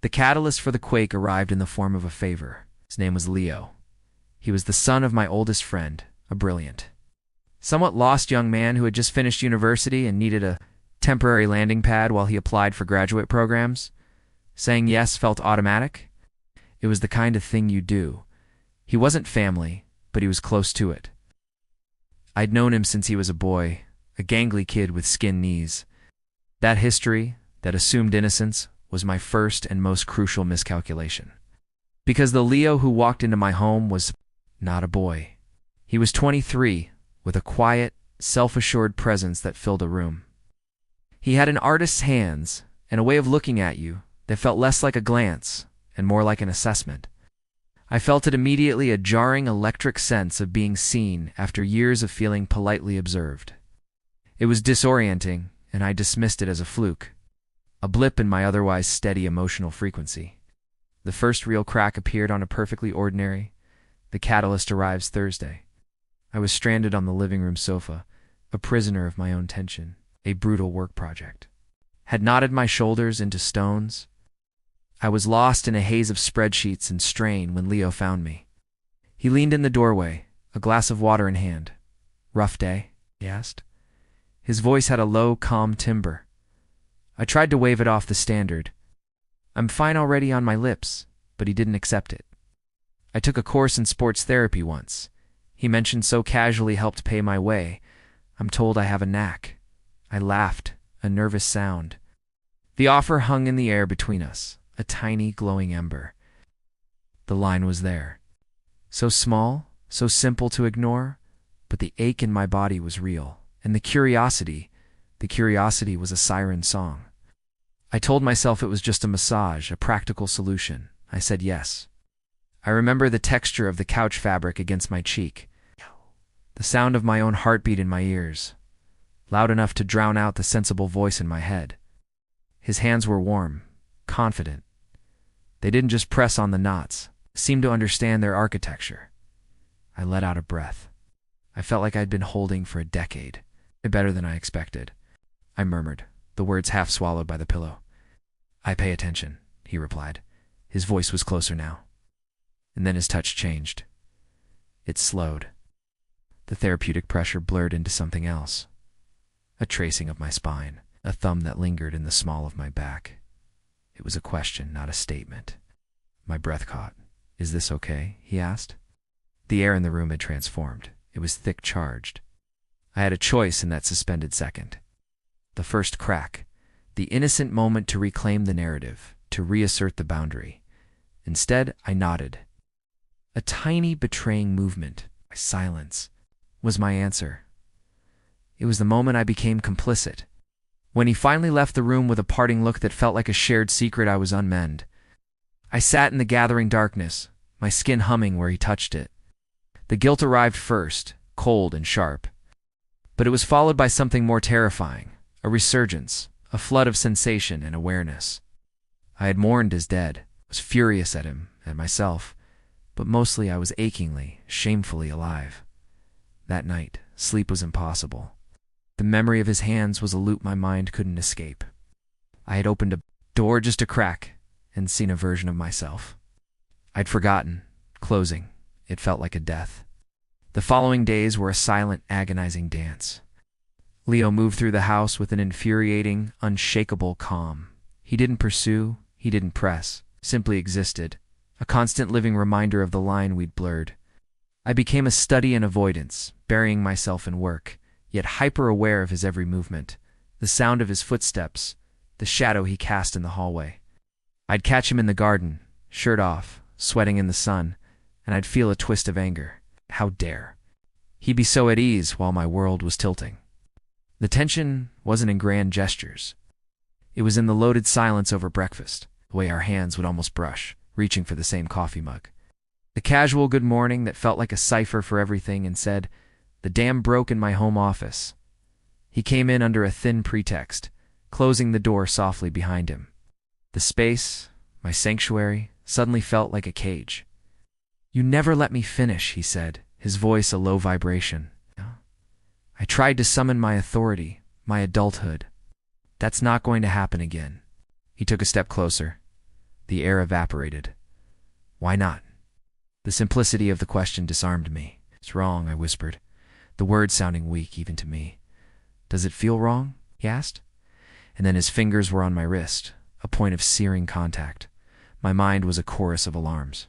The catalyst for the quake arrived in the form of a favor. His name was Leo. He was the son of my oldest friend, a brilliant, somewhat lost young man who had just finished university and needed a temporary landing pad while he applied for graduate programs. Saying yes felt automatic. It was the kind of thing you do. He wasn't family, but he was close to it. I'd known him since he was a boy, a gangly kid with skin knees. That history, that assumed innocence, was my first and most crucial miscalculation. Because the Leo who walked into my home was not a boy. He was 23, with a quiet, self-assured presence that filled a room. He had an artist's hands and a way of looking at you that felt less like a glance and more like an assessment. I felt it immediately, a jarring electric sense of being seen after years of feeling politely observed. It was disorienting, and I dismissed it as a fluke, a blip in my otherwise steady emotional frequency. The first real crack appeared on a perfectly ordinary. The catalyst arrives Thursday. I was stranded on the living room sofa, a prisoner of my own tension, a brutal work project. Had knotted my shoulders into stones. I was lost in a haze of spreadsheets and strain when Leo found me. He leaned in the doorway, a glass of water in hand. "Rough day?" he asked. His voice had a low, calm timbre. I tried to wave it off the standard. "I'm fine already" on my lips, but he didn't accept it. I took a course in sports therapy once. He mentioned so casually helped pay my way. I'm told I have a knack. I laughed, a nervous sound. The offer hung in the air between us, a tiny glowing ember. The line was there. So small, so simple to ignore, but the ache in my body was real, and the curiosity was a siren song. I told myself it was just a massage, a practical solution. I said yes. I remember the texture of the couch fabric against my cheek, the sound of my own heartbeat in my ears, loud enough to drown out the sensible voice in my head. His hands were warm, confident. They didn't just press on the knots, seemed to understand their architecture. I let out a breath. I felt like I'd been holding for a decade, better than I expected. I murmured, the words half swallowed by the pillow. "I pay attention," he replied. His voice was closer now. And then his touch changed. It slowed. The therapeutic pressure blurred into something else. A tracing of my spine, a thumb that lingered in the small of my back. It was a question, not a statement. My breath caught. "Is this okay?" he asked. The air in the room had transformed. It was thick charged. I had a choice in that suspended second. The first crack, the innocent moment to reclaim the narrative, to reassert the boundary. Instead, I nodded. A tiny betraying movement, silence, was my answer. It was the moment I became complicit. When he finally left the room with a parting look that felt like a shared secret, I was unmanned. I sat in the gathering darkness, my skin humming where he touched it. The guilt arrived first, cold and sharp. But it was followed by something more terrifying, a resurgence, a flood of sensation and awareness. I had mourned his dead, was furious at him, at myself, but mostly I was achingly, shamefully alive. That night, sleep was impossible. The memory of his hands was a loop my mind couldn't escape. I had opened a door just a crack and seen a version of myself. I'd forgotten, closing. It felt like a death. The following days were a silent, agonizing dance. Leo moved through the house with an infuriating, unshakable calm. He didn't pursue, he didn't press, simply existed, a constant living reminder of the line we'd blurred. I became a study in avoidance, burying myself in work, yet hyper-aware of his every movement, the sound of his footsteps, the shadow he cast in the hallway. I'd catch him in the garden, shirt off, sweating in the sun, and I'd feel a twist of anger. How dare? He'd be so at ease while my world was tilting. The tension wasn't in grand gestures. It was in the loaded silence over breakfast, the way our hands would almost brush, reaching for the same coffee mug. The casual good morning that felt like a cipher for everything and said, "The dam broke in my home office." He came in under a thin pretext, closing the door softly behind him. The space, my sanctuary, suddenly felt like a cage. "You never let me finish," he said, his voice a low vibration. I tried to summon my authority, my adulthood. "That's not going to happen again." He took a step closer. The air evaporated. Why not? The simplicity of the question disarmed me. It's wrong, I whispered, the words sounding weak even to me. Does it feel wrong? He asked. And then his fingers were on my wrist, a point of searing contact. My mind was a chorus of alarms.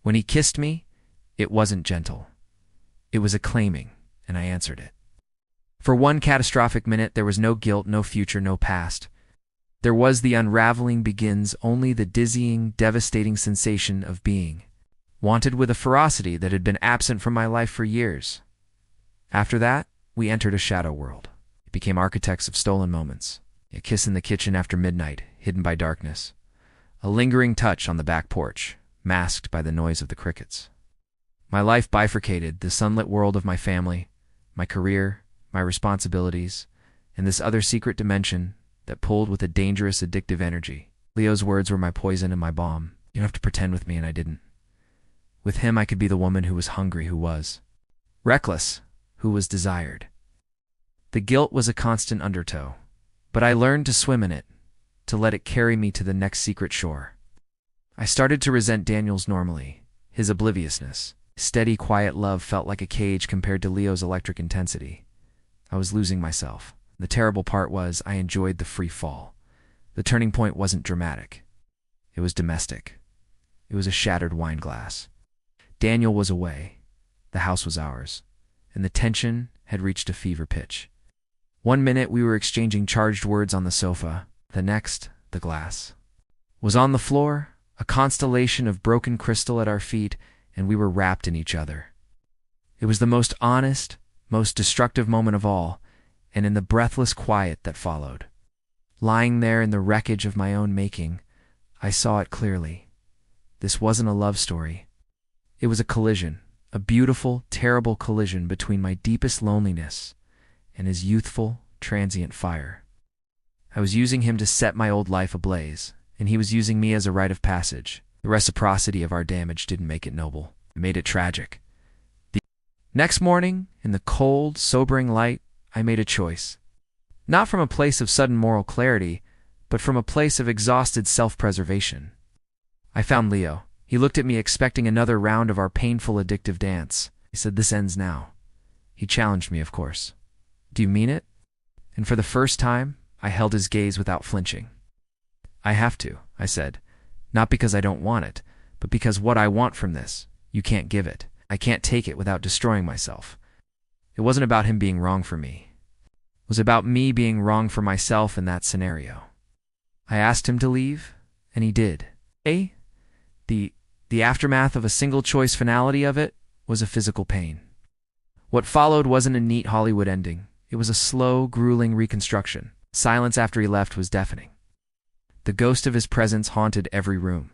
When he kissed me, it wasn't gentle. It was acclaiming, and I answered it. For one catastrophic minute, there was no guilt, no future, no past. There was the unraveling begins, only the dizzying, devastating sensation of being, wanted with a ferocity that had been absent from my life for years. After that, we entered a shadow world. It became architects of stolen moments. A kiss in the kitchen after midnight, hidden by darkness. A lingering touch on the back porch, masked by the noise of the crickets. My life bifurcated, the sunlit world of my family, my career, my responsibilities, and this other secret dimension that pulled with a dangerous, addictive energy. Leo's words were my poison and my balm. You don't have to pretend with me, and I didn't. With him, I could be the woman who was hungry, who was reckless, who was desired. The guilt was a constant undertow, but I learned to swim in it, to let it carry me to the next secret shore. I started to resent Daniel's normally, his obliviousness. Steady, quiet love felt like a cage compared to Leo's electric intensity. I was losing myself. The terrible part was I enjoyed the free fall. The turning point wasn't dramatic. It was domestic. It was a shattered wine glass. Daniel was away. The house was ours. And the tension had reached a fever pitch. One minute we were exchanging charged words on the sofa. The next, the glass was on the floor, a constellation of broken crystal at our feet, and we were wrapped in each other. It was the most honest, most destructive moment of all, and in the breathless quiet that followed, lying there in the wreckage of my own making, I saw it clearly. This wasn't a love story. It was a collision, a beautiful, terrible collision between my deepest loneliness and his youthful, transient fire. I was using him to set my old life ablaze, and he was using me as a rite of passage. The reciprocity of our damage didn't make it noble. It made it tragic. The next morning, in the cold, sobering light, I made a choice. Not from a place of sudden moral clarity, but from a place of exhausted self-preservation. I found Leo. He looked at me expecting another round of our painful, addictive dance. He said, "This ends now." He challenged me, of course. "Do you mean it?" And for the first time, I held his gaze without flinching. "I have to," I said. "Not because I don't want it, but because what I want from this, you can't give it. I can't take it without destroying myself." It wasn't about him being wrong for me. It was about me being wrong for myself in that scenario. I asked him to leave, and he did. The aftermath of a single-choice finality of it was a physical pain. What followed wasn't a neat Hollywood ending. It was a slow, grueling reconstruction. Silence after he left was deafening. The ghost of his presence haunted every room.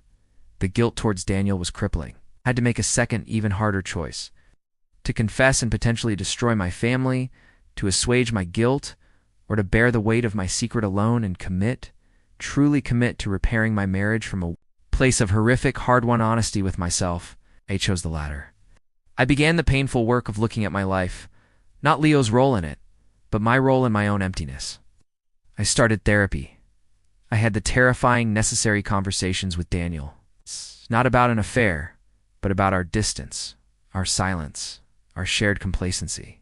The guilt towards Daniel was crippling. I had to make a second, even harder choice. To confess and potentially destroy my family, to assuage my guilt, or to bear the weight of my secret alone and truly commit to repairing my marriage from a place of horrific, hard-won honesty with myself. I chose the latter. I began the painful work of looking at my life, not Leo's role in it, but my role in my own emptiness. I started therapy. I had the terrifying, necessary conversations with Daniel. It's not about an affair, but about our distance, our silence, our shared complacency.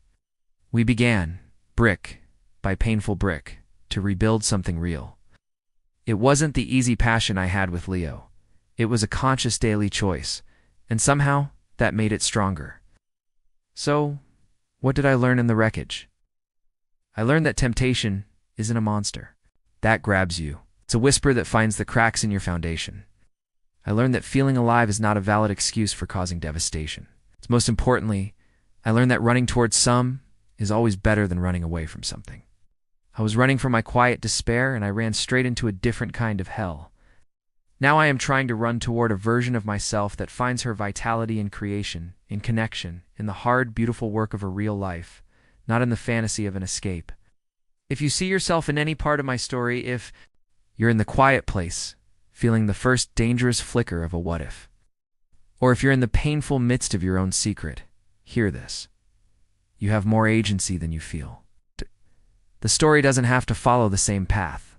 We began, brick by painful brick, to rebuild something real. It wasn't the easy passion I had with Leo. It was a conscious daily choice, and somehow that made it stronger. So, what did I learn in the wreckage? I learned that temptation isn't a monster. That grabs you. It's a whisper that finds the cracks in your foundation. I learned that feeling alive is not a valid excuse for causing devastation. Most importantly, I learned that running towards some is always better than running away from something. I was running from my quiet despair, and I ran straight into a different kind of hell. Now I am trying to run toward a version of myself that finds her vitality in creation, in connection, in the hard, beautiful work of a real life, not in the fantasy of an escape. If you see yourself in any part of my story, if you're in the quiet place, feeling the first dangerous flicker of a what-if, or if you're in the painful midst of your own secret, hear this. You have more agency than you feel. The story doesn't have to follow the same path.